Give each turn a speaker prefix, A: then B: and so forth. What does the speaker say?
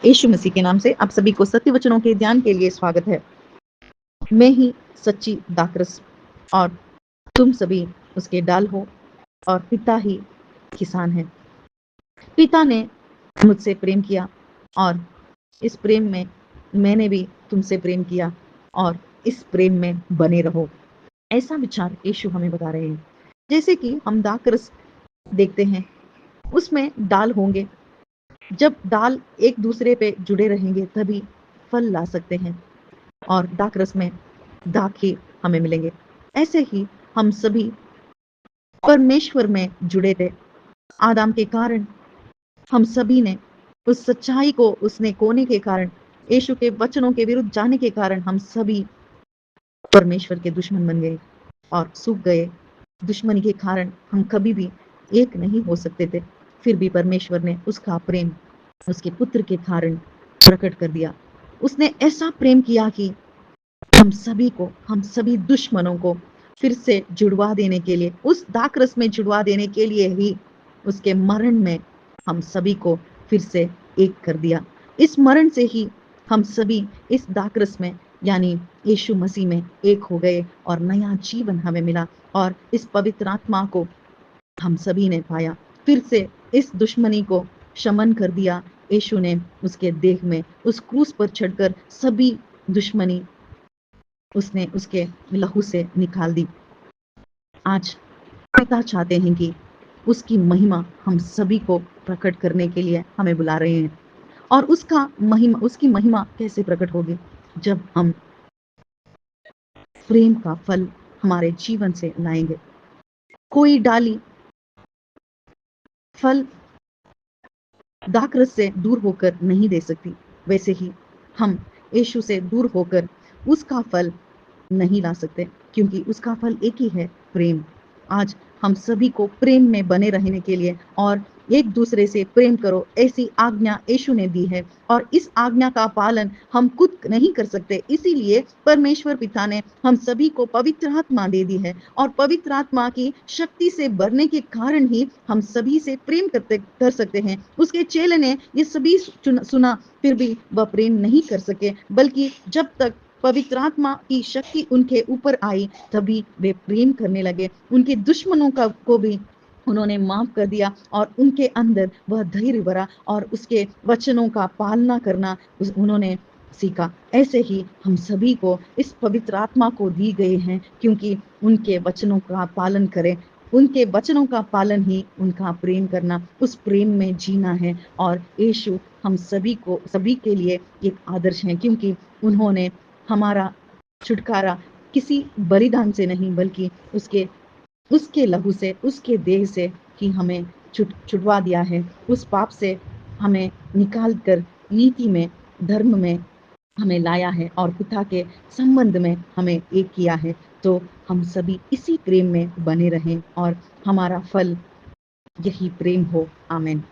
A: यीशु मसीह के नाम से आप सभी को सत्य वचनों के ध्यान के लिए स्वागत है। मैं ही सच्ची दाखरस और तुम सभी उसके डाल हो और पिता ही किसान है। पिता ने मुझसे प्रेम किया और इस प्रेम में मैंने भी तुमसे प्रेम किया और इस प्रेम में बने रहो, ऐसा विचार यीशु हमें बता रहे हैं। जैसे कि हम दाखरस देखते हैं, उसमें डाल होंगे। जब डाल एक दूसरे पे जुड़े रहेंगे तभी फल ला सकते हैं और दाखरस में दाख ही हमें मिलेंगे। ऐसे ही हम सभी परमेश्वर में जुड़े थे। आदम के कारण हम सभी ने उस सच्चाई को उसने खोने के कारण, यीशु के वचनों के विरुद्ध जाने के कारण हम सभी परमेश्वर के दुश्मन बन गए और सूख गए। दुश्मनी के कारण हम कभी भी एक नहीं हो सकते थे। फिर भी परमेश्वर ने उसका प्रेम उसके पुत्र के कारण प्रकट कर दिया। उसने ऐसा प्रेम किया कि हम सभी दुश्मनों को फिर से जुड़वा देने के लिए, उस दाखरस में जुड़वा देने के लिए ही उसके मरण में हम सभी को फिर से एक कर दिया। इस मरण से ही हम सभी इस दाखरस में यानी यीशु मसीह में एक हो गए और नया जीवन हमें मिला और इस पवित्र आत्मा को हम सभी ने पाया। फिर से इस दुश्मनी को शमन कर दिया यीशु ने उसके देह में, उस क्रूस पर चढ़कर सभी दुश्मनी उसने उसके लहू से निकाल दी। आज पिता चाहते हैं कि उसकी महिमा हम सभी को प्रकट करने के लिए हमें बुला रहे हैं। और उसकी महिमा कैसे प्रकट होगी? जब हम प्रेम का फल हमारे जीवन से लाएंगे। कोई डाली फल दाखरस से दूर होकर नहीं दे सकती, वैसे ही हम यीशु से दूर होकर उसका फल नहीं ला सकते, क्योंकि उसका फल एक ही है, प्रेम। आज हम सभी को प्रेम में बने रहने के लिए और एक दूसरे से प्रेम करो, ऐसी आज्ञा यीशु ने दी है और इस आज्ञा का पालन हम खुद नहीं कर सकते। इसीलिए परमेश्वर पिता ने हम सभी को पवित्र आत्मा दे दी है और पवित्र आत्मा की शक्ति से भरने के कारण ही हम सभी से प्रेम कर सकते हैं। उसके चेले ने ये सभी सुना, फिर भी वह प्रेम नहीं कर सके, बल्कि जब तक पवित्र आत्मा की शक्ति उनके ऊपर आई तभी वे प्रेम करने लगे। उनके दुश्मनों को भी उन्होंने माफ कर दिया और उनके अंदर वह धैर्य भरा और उसके वचनों का पालना करना उन्होंने सीखा। ऐसे ही हम सभी को इस पवित्र आत्मा को दी गए हैं, क्योंकि उनके वचनों का पालन करें। उनके वचनों का पालन ही उनका प्रेम करना, उस प्रेम में जीना है। और यीशु हम सभी के लिए एक आदर्श है, क्योंकि उन्होंने हमारा छुटकारा किसी बलिदान से नहीं, बल्कि उसके लहू से, उसके देह से ही हमें छुटवा दिया है। उस पाप से हमें निकाल कर नीति में, धर्म में हमें लाया है और पिता के संबंध में हमें एक किया है। तो हम सभी इसी प्रेम में बने रहें और हमारा फल यही प्रेम हो। आमीन।